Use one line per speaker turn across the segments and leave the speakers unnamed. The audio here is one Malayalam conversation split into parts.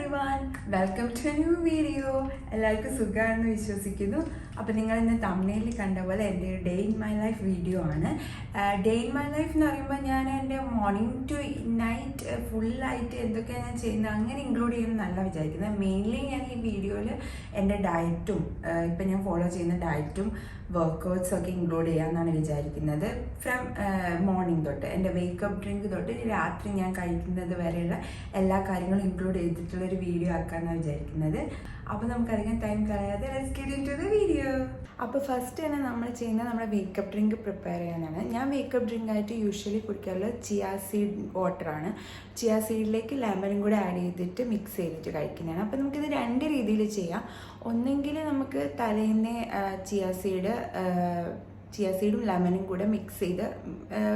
everyone, welcome to a new video. എല്ലാവർക്കും സുഖമാണെന്ന് വിശ്വസിക്കുന്നു. അപ്പോൾ നിങ്ങൾ ഇന്ന് തംബ്നെയിലിൽ കണ്ട പോലെ എൻ്റെ day in my life video ആണ്. ഡേ ഇൻ മൈ ലൈഫ് എന്ന് പറയുമ്പോൾ ഞാൻ എൻ്റെ മോർണിംഗ് ടു നൈറ്റ് ഫുള്ളായിട്ട് എന്തൊക്കെയാണ് ഞാൻ ചെയ്യുന്നത് അങ്ങനെ ഇൻക്ലൂഡ് ചെയ്യുമെന്നല്ല വിചാരിക്കുന്നത്. മെയിൻലി ഞാൻ ഈ വീഡിയോയിൽ എൻ്റെ ഡയറ്റും ഇപ്പം ഞാൻ ഫോളോ ചെയ്യുന്ന ഡയറ്റും വർക്കൗട്ട്സ് ഒക്കെ ഇൻക്ലൂഡ് ചെയ്യാമെന്നാണ് വിചാരിക്കുന്നത്. ഫ്രം മോർണിംഗ് തൊട്ട് എൻ്റെ വേക്കപ്പ് ഡ്രിങ്ക് തൊട്ട് രാത്രി ഞാൻ കഴിക്കുന്നത് വരെയുള്ള എല്ലാ കാര്യങ്ങളും ഇൻക്ലൂഡ് ചെയ്തിട്ടുള്ളൊരു വീഡിയോ ആക്കാമെന്നാണ് വിചാരിക്കുന്നത്. അപ്പോൾ നമുക്കധികം ടൈം കളയാതെ let's get into the video. അപ്പോൾ ഫസ്റ്റ് തന്നെ നമ്മൾ ചെയ്യുന്നത് നമ്മുടെ വേക്കപ്പ് ഡ്രിങ്ക് പ്രിപ്പയർ ചെയ്യാനാണ്. ഞാൻ വേക്കപ്പ് ഡ്രിങ്ക് ആയിട്ട് യൂഷ്വലി കുടിക്കാറുള്ളത് ചിയാ സീഡ് വാട്ടറാണ്. ചിയാ സീഡിലേക്ക് ലെമണും കൂടെ ആഡ് ചെയ്തിട്ട് മിക്സ് ചെയ്തിട്ട് കഴിക്കുന്നതാണ്. അപ്പോൾ നമുക്കിത് രണ്ട് രീതിയിൽ ചെയ്യാം. ഒന്നെങ്കിൽ നമുക്ക് തലേന്ന് ചിയാ സീഡും ലെമണും കൂടെ മിക്സ് ചെയ്ത്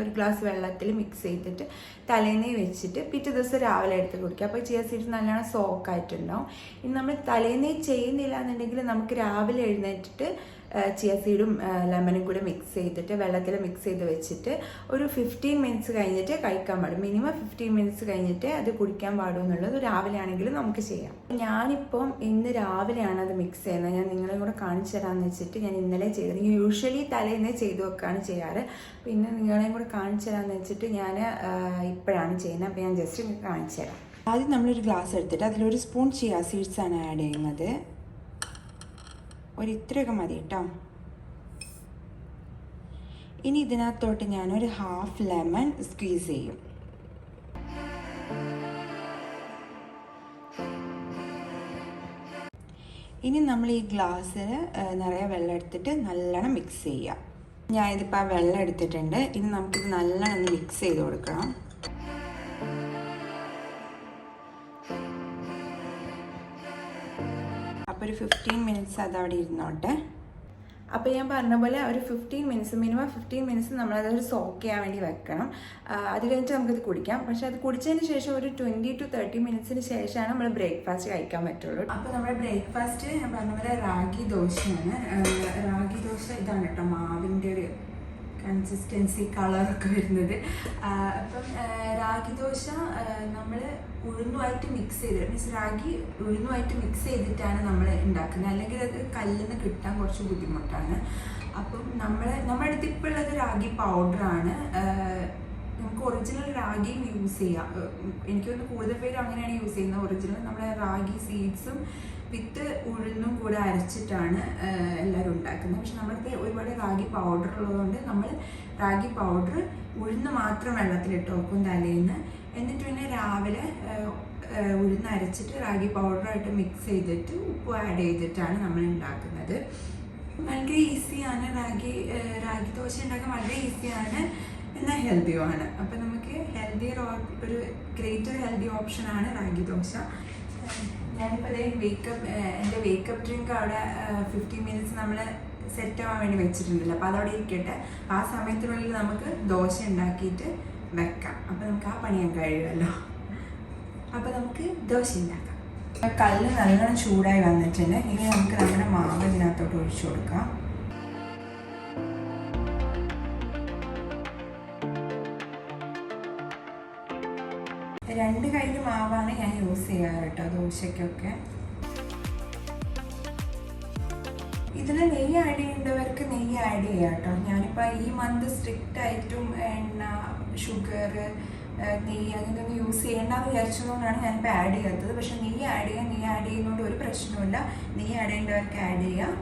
ഒരു ഗ്ലാസ് വെള്ളത്തിൽ മിക്സ് ചെയ്തിട്ട് തലേന്നേ വെച്ചിട്ട് പിറ്റേ ദിവസം രാവിലെ എടുത്ത് കുടിക്കുക. അപ്പോൾ ചിയാ സീഡ് നല്ലോണം സോക്കായിട്ടുണ്ടാവും. ഇനി നമ്മൾ തലേന്നേ ചെയ്യുന്നില്ല എന്നുണ്ടെങ്കിൽ നമുക്ക് രാവിലെ എഴുന്നേറ്റിട്ട് ചിയാ സീഡും ലെമണും കൂടെ മിക്സ് ചെയ്തിട്ട് വെള്ളത്തിൽ മിക്സ് ചെയ്ത് വെച്ചിട്ട് ഒരു 15 മിനിറ്റ്സ് കഴിഞ്ഞിട്ട് കഴിക്കാൻ പാടും. മിനിമം 15 മിനിറ്റ്സ് കഴിഞ്ഞിട്ട് അത് കുടിക്കാൻ പാടും എന്നുള്ളത് രാവിലെ ആണെങ്കിലും നമുക്ക് ചെയ്യാം. ഞാനിപ്പം ഇന്ന് രാവിലെയാണ് അത് മിക്സ് ചെയ്യുന്നത്. ഞാൻ നിങ്ങളെ കൂടെ കാണിച്ചു തരാമെന്ന് വെച്ചിട്ട് ഞാൻ ഇന്നലെ ചെയ്തത്. യൂഷ്വലി തലേന്ന് ചെയ്ത് വെക്കുകയാണ് ചെയ്യാറ്. പിന്നെ നിങ്ങളെയും കൂടെ കാണിച്ചു തരാമെന്ന് വെച്ചിട്ട് ഞാൻ ഇപ്പോഴാണ് ചെയ്യുന്നത്. അപ്പോൾ ഞാൻ ജസ്റ്റ് കാണിച്ചു തരാം. ആദ്യം നമ്മളൊരു ഗ്ലാസ് എടുത്തിട്ട് അതിലൊരു സ്പൂൺ ചിയാ സീഡ്സാണ് ആഡ് ചെയ്യുന്നത്. ഇത്രയൊക്കെ മതി കേട്ടോ. ഇനി ഇതിനകത്തോട്ട് ഞാനൊരു ഹാഫ് ലെമൺ സ്ക്വീസ് ചെയ്യും. ഇനി നമ്മൾ ഈ ഗ്ലാസ്സിൽ നിറയെ വെള്ളം എടുത്തിട്ട് നല്ലോണം മിക്സ് ചെയ്യുക. ഞാൻ ഇതിപ്പോൾ ആ വെള്ളം എടുത്തിട്ടുണ്ട്. ഇനി നമുക്കിത് നല്ലോണം ഒന്ന് മിക്സ് ചെയ്ത് കൊടുക്കണം. അപ്പോൾ ഒരു 15 മിനിറ്റ്സ് അതവിടെ ഇരുന്നോട്ടെ. അപ്പോൾ ഞാൻ പറഞ്ഞ പോലെ ഒരു 15 മിനിറ്റ്സ് മിനിമം 15 മിനിറ്റ്സ് നമ്മളതൊരു സോക്ക് ചെയ്യാൻ വേണ്ടി വെക്കണം. അത് കഴിഞ്ഞിട്ട് നമുക്കിത് കുടിക്കാം. പക്ഷേ അത് കുടിച്ചതിന് ശേഷം ഒരു 20 to 30 മിനിറ്റ്സിന് ശേഷമാണ് നമ്മൾ ബ്രേക്ക്ഫാസ്റ്റ് കഴിക്കാൻ പറ്റുള്ളൂ. അപ്പോൾ നമ്മുടെ ബ്രേക്ക്ഫാസ്റ്റ് ഞാൻ പറഞ്ഞ പോലെ റാഗി ദോശയാണ്. റാഗി ദോശ ഇതാണ് കേട്ടോ, മാവിൻ്റെ ഒരു കൺസിസ്റ്റൻസി കളറൊക്കെ വരുന്നത്. അപ്പം റാഗി ദോശ നമ്മൾ ഉഴുന്നുമായിട്ട് മിക്സ് ചെയ്ത് റാഗി ഉഴുന്നുമായിട്ട് മിക്സ് ചെയ്തിട്ടാണ് നമ്മൾ ഉണ്ടാക്കുന്നത്. അല്ലെങ്കിൽ അത് കല്ലിൽ നിന്ന് കിട്ടാൻ കുറച്ച് ബുദ്ധിമുട്ടാണ്. അപ്പം നമ്മുടെ അടുത്ത് ഇപ്പോൾ ഉള്ളത് റാഗി പൗഡറാണ്. നമുക്ക് ഒറിജിനൽ റാഗിയും യൂസ് ചെയ്യാം. എനിക്കൊന്ന് കൂടുതൽ പേര് അങ്ങനെയാണ് യൂസ് ചെയ്യുന്നത്. ഒറിജിനൽ നമ്മുടെ റാഗി സീഡ്സും വിത്ത് ഉഴുന്നും കൂടെ അരച്ചിട്ടാണ് എല്ലാവരും ഉണ്ടാക്കുന്നത്. പക്ഷെ നമ്മുടെ ഒരുപാട് റാഗി പൗഡർ ഉള്ളതുകൊണ്ട് നമ്മൾ റാഗി പൗഡർ ഉഴുന്ന് മാത്രം വെള്ളത്തിലിട്ട് വെക്കും തലേന്ന്. എന്നിട്ട് പിന്നെ രാവിലെ ഉഴുന്ന് അരച്ചിട്ട് റാഗി പൗഡറായിട്ട് മിക്സ് ചെയ്തിട്ട് ഉപ്പ് ആഡ് ചെയ്തിട്ടാണ് നമ്മൾ ഉണ്ടാക്കുന്നത്. വളരെ ഈസിയാണ്. റാഗി ദോശ ഉണ്ടാക്കാൻ വളരെ ഈസിയാണ്, എന്നാൽ ഹെൽത്തിയുമാണ്. അപ്പം നമുക്ക് ഒരു ഗ്രേറ്റർ ഹെൽത്തി ഓപ്ഷനാണ് റാഗി ദോശ. ഞാനിപ്പോൾ എൻ്റെ വേക്കപ്പ് ഡ്രിങ്ക് അവിടെ 15 മിനിറ്റ്സ് നമ്മൾ സെറ്റ് ആവാൻ വേണ്ടി വെച്ചിട്ടുണ്ടല്ലോ. അപ്പോൾ അതവിടെ ഇരിക്കട്ടെ. ആ സമയത്തിനുള്ളിൽ നമുക്ക് ദോശ ഉണ്ടാക്കിയിട്ട് വെക്കാം. അപ്പോൾ നമുക്ക് ആ പണിയാൻ കഴിയുമല്ലോ. അപ്പോൾ നമുക്ക് ദോശ ഉണ്ടാക്കാം. കല്ല് നല്ലോണം ചൂടായി വന്നിട്ടുണ്ട്. ഇനി നമുക്ക് നമ്മുടെ മാവ് ഇതിനകത്തോട്ട് ഒഴിച്ചു കൊടുക്കാം. രണ്ട് കയ്യിൽ മാവാണ് ഞാൻ യൂസ് ചെയ്യാറ് കേട്ടോ ദോശയ്ക്കൊക്കെ. ഇതിൽ നെയ്യ് ആഡ് ചെയ്യേണ്ടവർക്ക് നെയ്യ് ആഡ് ചെയ്യാം കേട്ടോ. ഞാനിപ്പോൾ ഈ മന്ത് സ്ട്രിക്റ്റ് ആയിട്ടും എണ്ണ, ഷുഗർ, നെയ്യ് അങ്ങനെയൊന്നും യൂസ് ചെയ്യേണ്ടെന്ന് വിചാരിച്ചതുകൊണ്ടാണ് ഞാനിപ്പോൾ ആഡ് ചെയ്യാത്തത്. പക്ഷേ നെയ്യ് ആഡ് ചെയ്യുന്നതുകൊണ്ട് ഒരു പ്രശ്നമില്ല. നെയ്യ് ആഡ് ചെയ്യേണ്ടവർക്ക് ആഡ് ചെയ്യാം.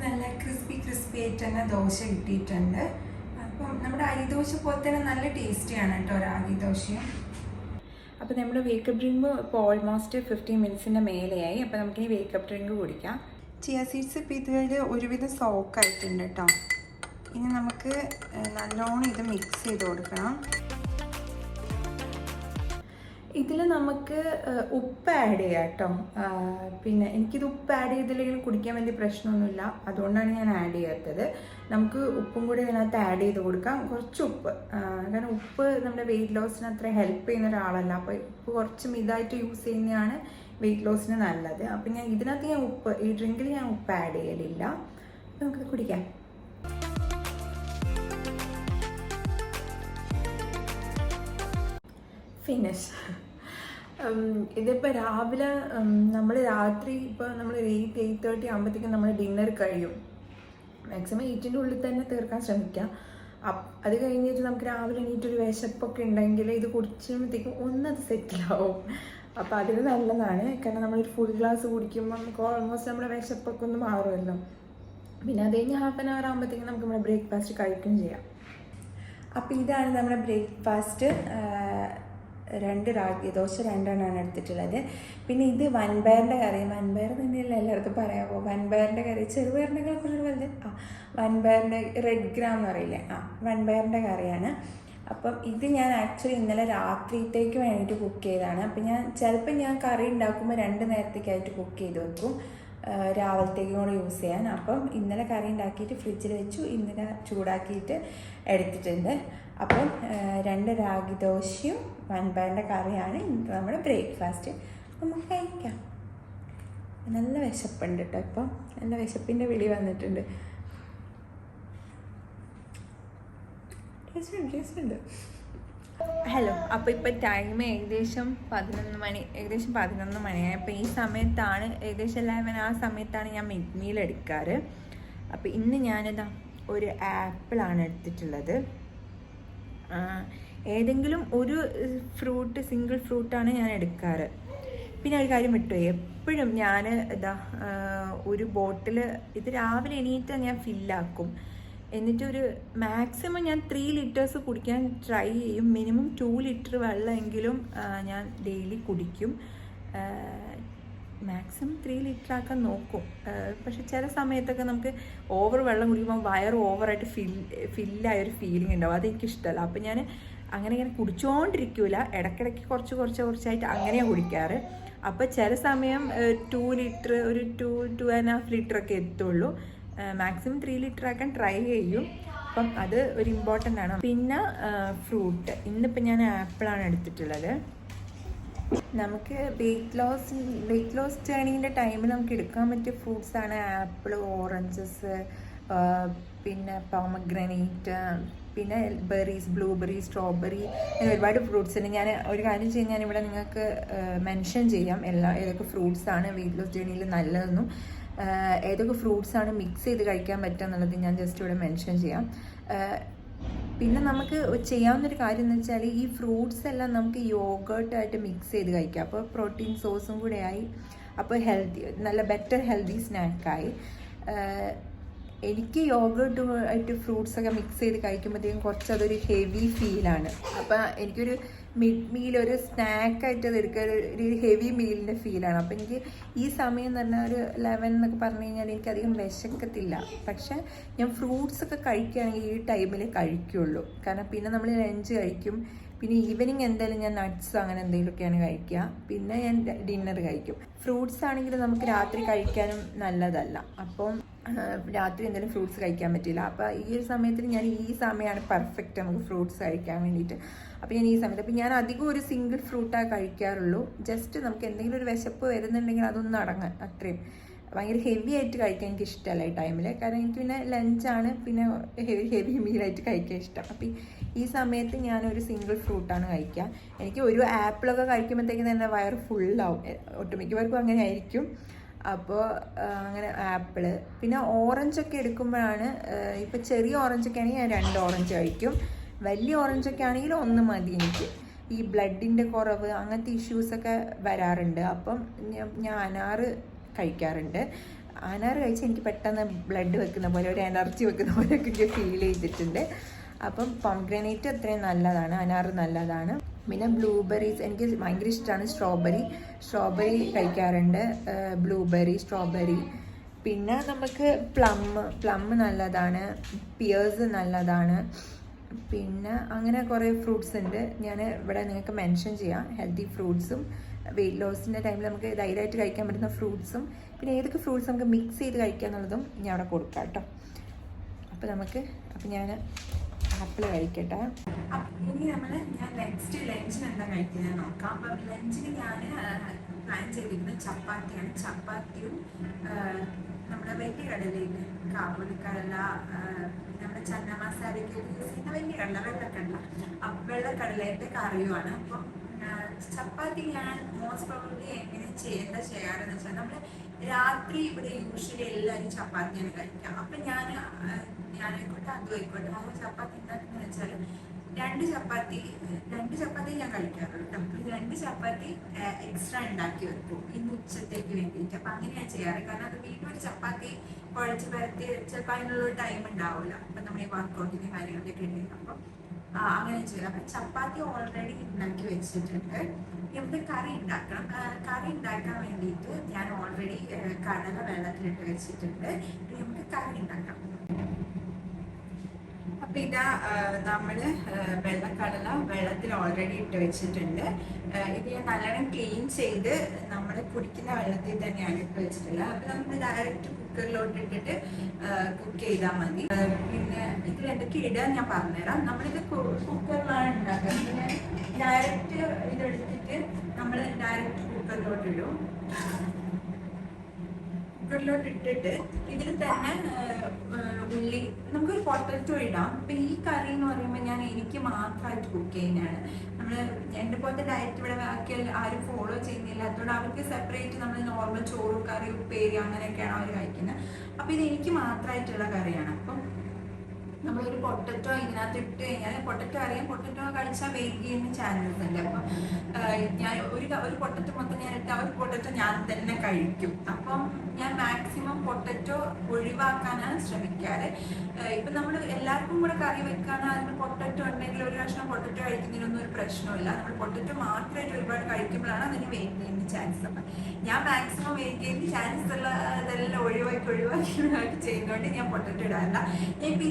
നല്ല ക്രിസ്പി ആയിട്ട് തന്നെ ദോശ കിട്ടിയിട്ടുണ്ട്. അപ്പം നമ്മുടെ അരിദോശ പോലെ തന്നെ നല്ല ടേസ്റ്റിയാണ് കേട്ടോ റാഗി ദോശയും. അപ്പോൾ നമ്മുടെ വേക്കപ്പ് ഡ്രിങ്ക് ഇപ്പോൾ ഓൾമോസ്റ്റ് 15 മിനിറ്റ്സിൻ്റെ മേലെയായി. അപ്പോൾ നമുക്കിനി വേക്കപ്പ് ഡ്രിങ്ക് കുടിക്കാം. ചിയാ സീഡ്സ് ഇപ്പോൾ ഇതിൽ ഒരുവിധം സോക്കായിട്ടുണ്ട് കേട്ടോ. ഇനി നമുക്ക് നല്ലോണം ഇത് മിക്സ് ചെയ്ത് കൊടുക്കണം. ഇതിൽ നമുക്ക് ഉപ്പ് ആഡ് ചെയ്യാം കേട്ടോ. പിന്നെ എനിക്കിത് ഉപ്പ് ആഡ് ചെയ്തില്ലെങ്കിലും കുടിക്കാൻ വലിയ പ്രശ്നമൊന്നുമില്ല, അതുകൊണ്ടാണ് ഞാൻ ആഡ് ചെയ്യാത്തത്. നമുക്ക് ഉപ്പും കൂടി ഇതിനകത്ത് ആഡ് ചെയ്ത് കൊടുക്കാം, കുറച്ച് ഉപ്പ്. കാരണം ഉപ്പ് നമ്മുടെ വെയിറ്റ് ലോസിന് അത്ര ഹെൽപ്പ് ചെയ്യുന്ന ഒരാളല്ല, അപ്പോൾ ഉപ്പ് കുറച്ച് മിതമായിട്ട് യൂസ് ചെയ്യുന്നതാണ് വെയിറ്റ് ലോസിന് നല്ലത്. അപ്പം ഞാൻ ഇതിനകത്ത് ഉപ്പ്, ഈ ഡ്രിങ്കിൽ ഞാൻ ഉപ്പ് ആഡ് ചെയ്യലില്ല. നമുക്കിത് കുടിക്കാം. ഫിനിഷ്. ഇതിപ്പോൾ രാവിലെ നമ്മൾ രാത്രി ഇപ്പോൾ നമ്മൾ 8:30 ആകുമ്പോഴത്തേക്കും നമ്മൾ ഡിന്നർ കഴിയും. മാക്സിമം 8ൻ്റെ ഉള്ളിൽ തന്നെ തീർക്കാൻ ശ്രമിക്കാം. അത് കഴിഞ്ഞിട്ട് നമുക്ക് രാവിലെ എണീറ്റൊരു വിശപ്പൊക്കെ ഉണ്ടെങ്കിൽ ഇത് കുടിച്ചുമ്പോഴത്തേക്കും ഒന്നത് സെറ്റിലാവും. അപ്പോൾ അതിന് നല്ലതാണ്. കാരണം നമ്മളൊരു ഫുൾ ഗ്ലാസ് കുടിക്കുമ്പോൾ നമുക്ക് ഓൾമോസ്റ്റ് നമ്മുടെ വിശപ്പൊക്കെ ഒന്ന് മാറുമല്ലോ. പിന്നെ അത് കഴിഞ്ഞ് 1/2 hour ആകുമ്പോഴത്തേക്കും നമുക്ക് നമ്മുടെ ബ്രേക്ക്ഫാസ്റ്റ് കഴിക്കുകയും ചെയ്യാം. അപ്പോൾ ഇതാണ് നമ്മുടെ ബ്രേക്ക്ഫാസ്റ്റ്. 2 റാഗി ദോശ 2 എണ്ണമാണ് എടുത്തിട്ടുള്ളത്. പിന്നെ ഇത് വൻപയറിൻ്റെ കറി. വൻപയർ തന്നെയല്ല എല്ലായിടത്തും പറയാമോ, വൻപയറിൻ്റെ കറി. ചെറുപയറിൻ്റെ കുറച്ച് വലുത്. വൻപയറിൻ്റെ റെഡ് ഗ്രാം എന്ന് പറയില്ലേ, വൻപയറിൻ്റെ കറിയാണ്. അപ്പം ഇത് ഞാൻ ആക്ച്വലി ഇന്നലെ രാത്രിത്തേക്ക് വേണ്ടിയിട്ട് കുക്ക് ചെയ്തതാണ്. അപ്പം ചിലപ്പോൾ ഞാൻ കറി ഉണ്ടാക്കുമ്പോൾ 2 നേരത്തേക്കായിട്ട് കുക്ക് ചെയ്ത് വെക്കും, രാവിലത്തേക്കും കൂടെ യൂസ് ചെയ്യാൻ. അപ്പം ഇന്നലെ കറി ഉണ്ടാക്കിയിട്ട് ഫ്രിഡ്ജിൽ വെച്ചു, ഇന്നലെ ചൂടാക്കിയിട്ട് എടുത്തിട്ടുണ്ട്. അപ്പം 2 റാഗി ദോശയും വൻപയറിൻ്റെ കറിയാണ് ഇന്നത്തെ നമ്മുടെ ബ്രേക്ക്ഫാസ്റ്റ്. നമുക്ക് കഴിക്കാം. നല്ല വിശപ്പുണ്ട് കേട്ടോ, ഇപ്പം നല്ല വിശപ്പിൻ്റെ വിളി വന്നിട്ടുണ്ട്. ടേസ്റ്റ്. ഹലോ, അപ്പോൾ ഇപ്പോൾ ടൈം ഏകദേശം 11 മണി, ഏകദേശം 11 മണിയായി. അപ്പോൾ ഈ സമയത്താണ്, ഏകദേശം 11 ആ സമയത്താണ് ഞാൻ മിഡ് മീൽ എടുക്കാറ്. അപ്പോൾ ഇന്ന് ഞാനിതാ ഒരു ആപ്പിളാണ് എടുത്തിട്ടുള്ളത്. ഏതെങ്കിലും ഒരു ഫ്രൂട്ട്, സിംഗിൾ ഫ്രൂട്ടാണ് ഞാൻ എടുക്കാറ്. പിന്നെ ഒരു കാര്യം വിട്ടുപോയി, എപ്പോഴും ഞാൻ ഒരു ബോട്ടിൽ ഇത് രാവിലെ എണീറ്റ് ഞാൻ ഫില്ലാക്കും. എന്നിട്ടൊരു മാക്സിമം ഞാൻ 3 liters കുടിക്കാൻ ട്രൈ ചെയ്യും. മിനിമം 2 liter വെള്ളമെങ്കിലും ഞാൻ ഡെയിലി കുടിക്കും. മാക്സിമം 3 liter ആക്കാൻ നോക്കും. പക്ഷെ ചില സമയത്തൊക്കെ നമുക്ക് ഓവർ വെള്ളം കുടിക്കുമ്പോൾ വയർ ഓവറായിട്ട് ഫില്ലായൊരു ഫീലിംഗ് ഉണ്ടാവും. അതെനിക്കിഷ്ടമല്ല. അപ്പം ഞാൻ അങ്ങനെ കുടിച്ചുകൊണ്ടിരിക്കില്ല, ഇടയ്ക്കിടയ്ക്ക് കുറച്ചായിട്ട് അങ്ങനെയാണ് കുടിക്കാറ്. അപ്പോൾ ചില സമയം 2 liter, ഒരു 2.5 liter ഒക്കെ എത്തുള്ളൂ. മാക്സിമം 3 liter ആക്കാൻ ട്രൈ ചെയ്യും. അപ്പം അത് ഒരു ഇമ്പോർട്ടൻ്റ് ആണ്. പിന്നെ ഫ്രൂട്ട്, ഇന്നിപ്പോൾ ഞാൻ ആപ്പിളാണ് എടുത്തിട്ടുള്ളത്. നമുക്ക് വെയിറ്റ് ലോസ് ജേണീൻ്റെ ടൈമിൽ നമുക്ക് എടുക്കാൻ പറ്റിയ ഫ്രൂട്ട്സാണ് ആപ്പിൾ, ഓറഞ്ചസ്, പിന്നെ പോമഗ്രാനൈറ്റ്, പിന്നെ ബെറീസ്, ബ്ലൂബെറി, സ്ട്രോബെറി, അങ്ങനെ ഒരുപാട് ഫ്രൂട്ട്സ് ഉണ്ട്. ഞാൻ ഒരു കാര്യം ചെയ്യാൻ ഞാനിവിടെ നിങ്ങൾക്ക് മെൻഷൻ ചെയ്യാം ഏതൊക്കെ ഫ്രൂട്ട്സാണ് വെയിറ്റ് ലോസ് ജേണിയിൽ നല്ലതെന്നും ഏതൊക്കെ ഫ്രൂട്ട്സാണ് മിക്സ് ചെയ്ത് കഴിക്കാൻ പറ്റുക എന്നുള്ളത് ഞാൻ ജസ്റ്റ് ഇവിടെ മെൻഷൻ ചെയ്യാം. പിന്നെ നമുക്ക് ചെയ്യാവുന്നൊരു കാര്യം എന്ന് വെച്ചാൽ ഈ ഫ്രൂട്ട്സ് എല്ലാം നമുക്ക് യോഗേർട്ടായിട്ട് മിക്സ് ചെയ്ത് കഴിക്കാം. അപ്പോൾ പ്രോട്ടീൻ സോഴ്സും കൂടെ ആയി, അപ്പോൾ നല്ല ബെറ്റർ ഹെൽത്തി സ്നാക്കായി. എനിക്ക് യോഗേർട്ടായിട്ട് ഫ്രൂട്ട്സൊക്കെ മിക്സ് ചെയ്ത് കഴിക്കുമ്പോഴത്തേക്കും കുറച്ചതൊരു ഹെവി ഫീലാണ്. അപ്പോൾ എനിക്കൊരു മിഡ് മീൽ, ഒരു സ്നാക്കായിട്ട് അത് എടുക്കുക, ഒരു ഹെവി മീലിൻ്റെ ഫീലാണ്. അപ്പോൾ എനിക്ക് ഈ സമയം എന്ന് പറഞ്ഞാൽ ഒരു 11 എന്നൊക്കെ പറഞ്ഞു കഴിഞ്ഞാൽ എനിക്കധികം വിശക്കത്തില്ല. പക്ഷേ ഞാൻ ഫ്രൂട്ട്സൊക്കെ കഴിക്കുകയാണെങ്കിൽ ഈ ടൈമിൽ കഴിക്കുള്ളൂ. കാരണം പിന്നെ നമ്മൾ ലഞ്ച് കഴിക്കും, പിന്നെ ഈവനിങ് എന്തായാലും ഞാൻ നട്ട്സ് അങ്ങനെ എന്തെങ്കിലുമൊക്കെയാണ് കഴിക്കുക, പിന്നെ ഞാൻ ഡിന്നർ കഴിക്കും. ഫ്രൂട്ട്സ് ആണെങ്കിൽ നമുക്ക് രാത്രി കഴിക്കാനും നല്ലതല്ല. അപ്പം രാത്രി എന്തെങ്കിലും ഫ്രൂട്ട്സ് കഴിക്കാൻ പറ്റില്ല. അപ്പോൾ ഈ ഒരു സമയത്തിന് ഞാൻ ഈ സമയമാണ് പെർഫെക്റ്റ് നമുക്ക് ഫ്രൂട്ട്സ് കഴിക്കാൻ വേണ്ടിയിട്ട്. അപ്പോൾ ഞാൻ ഈ സമയത്ത്, അപ്പോൾ ഞാൻ അധികം ഒരു സിംഗിൾ ഫ്രൂട്ടാണ് കഴിക്കാറുള്ളൂ. ജസ്റ്റ് നമുക്ക് എന്തെങ്കിലും ഒരു വിശപ്പ് വരുന്നുണ്ടെങ്കിൽ അതൊന്നും അടങ്ങാൻ, അത്രയും ഭയങ്കര ഹെവി ആയിട്ട് കഴിക്കാൻ എനിക്ക് ഇഷ്ടമല്ല ഈ ടൈമിൽ. കാരണം എനിക്ക് പിന്നെ ലഞ്ചാണ്, പിന്നെ ഹെവി മീലായിട്ട് കഴിക്കാൻ ഇഷ്ടം. അപ്പോൾ ഈ സമയത്ത് ഞാനൊരു സിംഗിൾ ഫ്രൂട്ടാണ് കഴിക്കുക. എനിക്ക് ഒരു ആപ്പിളൊക്കെ കഴിക്കുമ്പോഴത്തേക്കും തന്നെ വയറ് ഫുള്ളാവും, ഒട്ടുമിക്കവർക്കും അങ്ങനെ ആയിരിക്കും. അപ്പോൾ അങ്ങനെ ആപ്പിള്, പിന്നെ ഓറഞ്ചൊക്കെ എടുക്കുമ്പോഴാണ്, ഇപ്പോൾ ചെറിയ ഓറഞ്ചൊക്കെ ആണെങ്കിൽ ഞാൻ 2 ഓറഞ്ച് കഴിക്കും. വലിയ ഓറഞ്ചൊക്കെ ആണെങ്കിൽ 1 മതി എനിക്ക്. ഈ ബ്ലഡിൻ്റെ കുറവ് അങ്ങനത്തെ ഇഷ്യൂസൊക്കെ വരാറുണ്ട്. അപ്പം ഞാൻ അനാറ് കഴിക്കാറുണ്ട്. അനാറ് കഴിച്ച് എനിക്ക് പെട്ടെന്ന് ബ്ലഡ് വെക്കുന്ന പോലെ, ഒരു എനർജി വെക്കുന്ന പോലെയൊക്കെ ഫീൽ ചെയ്തിട്ടുണ്ട്. അപ്പം പോംഗ്രാനൈറ്റ് അത്രയും നല്ലതാണ്, അനാറ് നല്ലതാണ്. പിന്നെ ബ്ലൂബെറീസ് എനിക്ക് ഭയങ്കര ഇഷ്ടമാണ്. സ്ട്രോബെറി കഴിക്കാറുണ്ട്, ബ്ലൂബെറി, സ്ട്രോബെറി. പിന്നെ നമുക്ക് പ്ലം നല്ലതാണ്, പിയേഴ്സ് നല്ലതാണ്. പിന്നെ അങ്ങനെ കുറേ ഫ്രൂട്ട്സ് ഉണ്ട്. ഞാൻ ഇവിടെ നിങ്ങൾക്ക് മെൻഷൻ ചെയ്യാം. ഹെൽത്തി ഫ്രൂട്ട്സും വെയിറ്റ് ലോസിൻ്റെ ടൈമിൽ നമുക്ക് ധൈര്യമായിട്ട് കഴിക്കാൻ പറ്റുന്ന ഫ്രൂട്ട്സും പിന്നെ ഏതൊക്കെ ഫ്രൂട്ട്സ് നമുക്ക് മിക്സ് ചെയ്ത് കഴിക്കുക എന്നുള്ളതും ഞാൻ അവിടെ കൊടുക്കാം കേട്ടോ. അപ്പോൾ ഞാൻ ആപ്പിൾ കഴിക്കട്ടെ. ഇനി ഞാൻ നെക്സ്റ്റ് ലഞ്ചിന് എന്താ കഴിക്കുന്നത് നോക്കാം. അപ്പം ലഞ്ചിന് ഞാൻ പ്ലാൻ ചെയ്തിരുന്നത് ചപ്പാത്തിയാണ്. ചപ്പാത്തിയും നമ്മുടെ വലിയ കടലയില്ലേ, കാബൂളി കടല, നമ്മുടെ ചന്ന മസാലയ്ക്ക് യൂസ് ചെയ്യുന്ന വലിയ കടല, വെള്ളക്കടല, വെള്ളക്കടലയുടെ കറിയുമാണ്. അപ്പം ചപ്പാത്തി ഞാൻ മോസ്റ്റ് പ്രോബബ്ലി എന്താ ചെയ്യാറെന്ന് വെച്ചാൽ, നമ്മൾ രാത്രി ഇവിടെ യൂഷ്വലി എല്ലാവരും ചപ്പാത്തിയാണ് കഴിക്കുക. അപ്പം ഞാനായിക്കോട്ടെ അതും ആയിക്കോട്ടെ, ആ ചപ്പാത്തി ഉണ്ടാക്കുന്നത് വെച്ചാൽ രണ്ട് ചപ്പാത്തി ഞാൻ കഴിക്കാറുള്ളൂ കേട്ടോ. 2 ചപ്പാത്തി എക്സ്ട്രാ ഉണ്ടാക്കി വെക്കും ഇന്ന് ഉച്ചത്തേക്ക് വേണ്ടിയിട്ട്. അപ്പം അങ്ങനെയാണ് ചെയ്യാറ്. കാരണം അത് വീണ്ടും ഒരു ചപ്പാത്തി കുഴച്ച് പരത്തി ചിലപ്പോൾ അതിനുള്ളൊരു ടൈം ഉണ്ടാവില്ല. അപ്പം നമ്മൾ ഈ വർക്കൗട്ടിൻ്റെ കാര്യങ്ങളൊക്കെ ഉണ്ടെങ്കിൽ അപ്പം അങ്ങനെ ചെയ്യാം. അപ്പം ചപ്പാത്തി ഓൾറെഡി ഉണ്ടാക്കി വെച്ചിട്ടുണ്ട്. നമുക്ക് കറി ഉണ്ടാക്കണം. കറി ഉണ്ടാക്കാൻ വേണ്ടിയിട്ട് ഞാൻ ഓൾറെഡി കടല വെള്ളത്തിലിട്ട് വെച്ചിട്ടുണ്ട്. നമുക്ക് കറി ഉണ്ടാക്കാം. അപ്പം ഇതാ നമ്മൾ വെള്ളക്കടല വെള്ളത്തിൽ ഓൾറെഡി ഇട്ട് വെച്ചിട്ടുണ്ട്. ഇത് ഞാൻ നല്ലോണം ക്ലീൻ ചെയ്ത് നമ്മൾ കുടിക്കുന്ന വെള്ളത്തിൽ തന്നെയാണ് ഇട്ട് വെച്ചിട്ടുള്ളത്. അപ്പം നമ്മൾ ഡയറക്റ്റ് കുക്കറിലോട്ട് ഇട്ടിട്ട് കുക്ക് ചെയ്താൽ മതി. പിന്നെ ഇതിൽ എന്തൊക്കെ ഇടാൻ ഞാൻ പറഞ്ഞുതരാം. നമ്മളിത് കുക്കറിലാണ് ഉണ്ടാക്കുന്നത്. പിന്നെ ഡയറക്റ്റ് ഇതെടുത്തിട്ട് നമ്മൾ ഡയറക്റ്റ് കുക്കറിലോട്ട് ഇടും. കുക്കറിലോട്ട് ഇട്ടിട്ട് ഇതിൽ തന്നെ ഉള്ളി, നമുക്കൊരു പൊട്ടറ്റോ ഇടാം. അപ്പം ഈ കറി എന്ന് പറയുമ്പോൾ എനിക്ക് മാത്രമായിട്ട് കുക്ക് ചെയ്യുന്നതാണ്. നമ്മൾ എൻ്റെ പോലത്തെ ഡയറ്റ് ഇവിടെ ബാക്കി ആരും ഫോളോ ചെയ്യുന്നില്ല. അതുകൊണ്ട് അവർക്ക് സെപ്പറേറ്റ് നമ്മൾ നോർമൽ ചോറ്, കറി, ഉപ്പേരി അങ്ങനെയൊക്കെയാണ് അവർ കഴിക്കുന്നത്. അപ്പം ഇത് എനിക്ക് മാത്രമായിട്ടുള്ള കറിയാണ്. അപ്പം നമ്മളൊരു പൊട്ടറ്റോ ഇതിനകത്ത് ഇട്ട് കഴിഞ്ഞാൽ, പൊട്ടറ്റോ അറിയാം, പൊട്ടറ്റോ കഴിച്ചാൽ വെയിറ്റ് ചെയ്യുന്ന ചാൻസസ് ഉണ്ട്. അപ്പം ഞാൻ ഒരു പൊട്ടറ്റോ മൊത്തം ഞാൻ ഇട്ട് ഒരു പൊട്ടറ്റോ ഞാൻ തന്നെ കഴിക്കും. അപ്പം ഞാൻ മാക്സിമം പൊട്ടറ്റോ ഒഴിവാക്കാനാണ് ശ്രമിക്കാറ്. ഇപ്പം നമ്മൾ എല്ലാവർക്കും കൂടെ കറി വെക്കാനോ അതിന് പൊട്ടറ്റോ ഉണ്ടെങ്കിൽ ഒരു കഷ്ണം പൊട്ടറ്റോ കഴിക്കുന്നതിനൊന്നും ഒരു പ്രശ്നമില്ല. നമ്മൾ പൊട്ടറ്റോ മാത്രമായിട്ട് ഒരുപാട് കഴിക്കുമ്പോഴാണ് അതിന് വെയിറ്റ് ചെയ്യുന്ന ചാൻസ്. അപ്പം ഞാൻ മാക്സിമം വെയിറ്റ് ചെയ്യുന്ന ചാൻസ് ഉള്ള ഇതെല്ലാം ഒഴിവാക്കി ചെയ്യുന്നതുകൊണ്ട് ഞാൻ പൊട്ടറ്റോ ഇടാറില്ല. ഞാൻ ഇപ്പം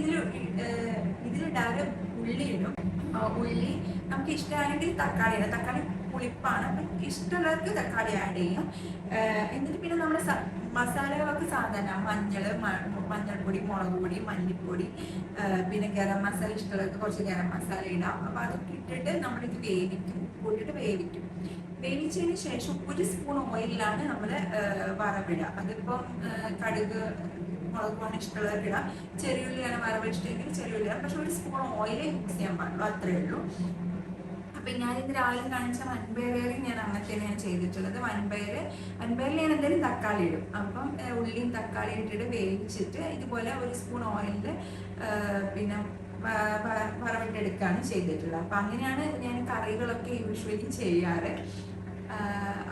ഇതിലിടാറ് ഉള്ളി ഇടും. ഉള്ളി നമുക്ക് ഇഷ്ടമാണെങ്കിൽ തക്കാളി ഇടാം. തക്കാളി പുളിപ്പാണ്, അപ്പം ഇഷ്ടമുള്ളവർക്ക് തക്കാളി ആഡ് ചെയ്യാം. എന്നിട്ട് പിന്നെ നമ്മുടെ മസാലകളൊക്കെ സാധാരണ മഞ്ഞൾപ്പൊടി, മുളക് പൊടി, മല്ലിപ്പൊടി, പിന്നെ ഗരം മസാല ഇഷ്ടമുള്ളവർക്ക് കുറച്ച് ഗരം മസാല ഇടാം. അപ്പം അതൊക്കെ ഇട്ടിട്ട് നമ്മളിത് വേവിക്കും. കൂട്ടിയിട്ട് വേവിക്കും. വേവിച്ചതിന് ശേഷം 1 സ്പൂൺ ഓയിലാണ് നമ്മൾ വറവിടുക. അതിപ്പം കടുക്, മുളകുമാണ് ഇഷ്ടമുള്ളവർക്ക് ഇടാം. ചെറിയുള്ളിയാണ് വറവ് ഇഷ്ടമെങ്കിൽ ചെറിയുള്ളി ഇടാം. പക്ഷെ 1 സ്പൂൺ ഓയിലേ യൂസ് ചെയ്യാൻ പാടുള്ളൂ, അത്രയേ ഉള്ളൂ. അപ്പം ഞാനിത് രാവിലെ കാണിച്ച വൻപയറിൽ ഞാൻ അങ്ങനെ തന്നെയാണ് ചെയ്തിട്ടുള്ളത്. വൻപയറിൽ ഞാൻ എന്തായാലും തക്കാളി ഇടും. അപ്പം ഉള്ളിയും തക്കാളി ഇട്ടിട്ട് വേവിച്ചിട്ട് ഇതുപോലെ 1 സ്പൂൺ ഓയിലിൽ പിന്നെ വറവിട്ടെടുക്കുകയാണ് ചെയ്തിട്ടുള്ളത്. അപ്പം അങ്ങനെയാണ് ഞാൻ കറികളൊക്കെ യൂഷ്വലി ചെയ്യാറ്.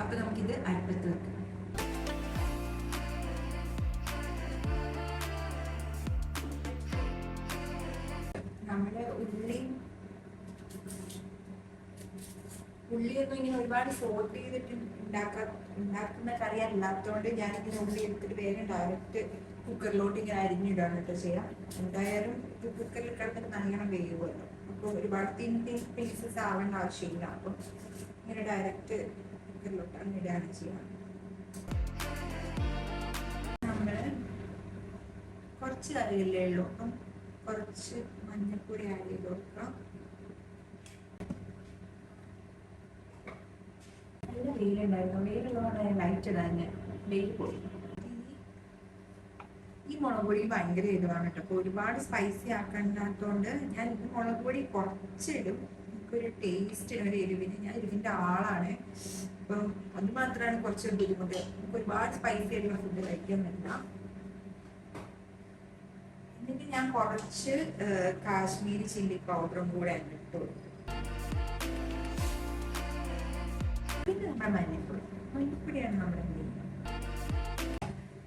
അപ്പം നമുക്കിത് അടുപ്പത്ത് വെക്കാം. നമ്മുടെ ഉള്ളിയൊന്നും ഇങ്ങനെ ഒരുപാട് സോട്ട് ചെയ്തിട്ട് ഉണ്ടാക്കുന്ന കറി അല്ലാത്തതുകൊണ്ട് ഞാനിങ്ങനെ ഉള്ളി എടുത്തിട്ട് വേഗം ഡയറക്റ്റ് കുക്കറിലോട്ട് ഇങ്ങനെ അരിഞ്ഞിടാണ് കേട്ടോ ചെയ്യാം. എന്തായാലും ഇത് കുക്കറിൽ കിടന്നിട്ട് നല്ലോണം വേവുമല്ലോ. അപ്പോൾ ഒരുപാട് തിൻ പീസസ് ആവേണ്ട ആവശ്യമില്ല. അപ്പം ഇങ്ങനെ ഡയറക്റ്റ് കുക്കറിലോട്ട് അങ്ങിടുകയാണ് ചെയ്യാം. നമ്മൾ കുറച്ച് കറിയല്ലേ ഉള്ളൂ, അപ്പം കുറച്ച് മഞ്ഞൾപ്പൊടി ആഡ് ചെയ്ത് കൊടുക്കാം. നല്ല വെയിലുണ്ടായിരുന്നു. വെയിലുള്ളതുകൊണ്ട് ലൈറ്റ് ഇടാൻ വെയിൽ പോയി. ഈ മുളക് പൊടി ഭയങ്കര ഇതുമാണ് കേട്ടോ. അപ്പോൾ ഒരുപാട് സ്പൈസി ആക്കാത്തതുകൊണ്ട് ഞാൻ ഇത് മുളക് പൊടി കുറച്ചിടും. എനിക്കൊരു ടേസ്റ്റ്, ഒരു എരിവിന്, ഞാൻ എരിവിൻ്റെ ആളാണ്. അപ്പം അത് മാത്രമാണ് കുറച്ച് ബുദ്ധിമുട്ട്. നമുക്ക് ഒരുപാട് സ്പൈസി ആയിട്ടുള്ള ഫുഡ് കഴിക്കുന്നില്ല. എന്നിട്ട് ഞാൻ കുറച്ച് കാശ്മീരി ചില്ലി പൗഡറും കൂടെ ഇട്ട് കൊടുക്കും. പിന്നെ നമ്മുടെ മല്ലിപ്പൊടിയാണ് നമ്മൾ എന്ത് ചെയ്യുന്നത്.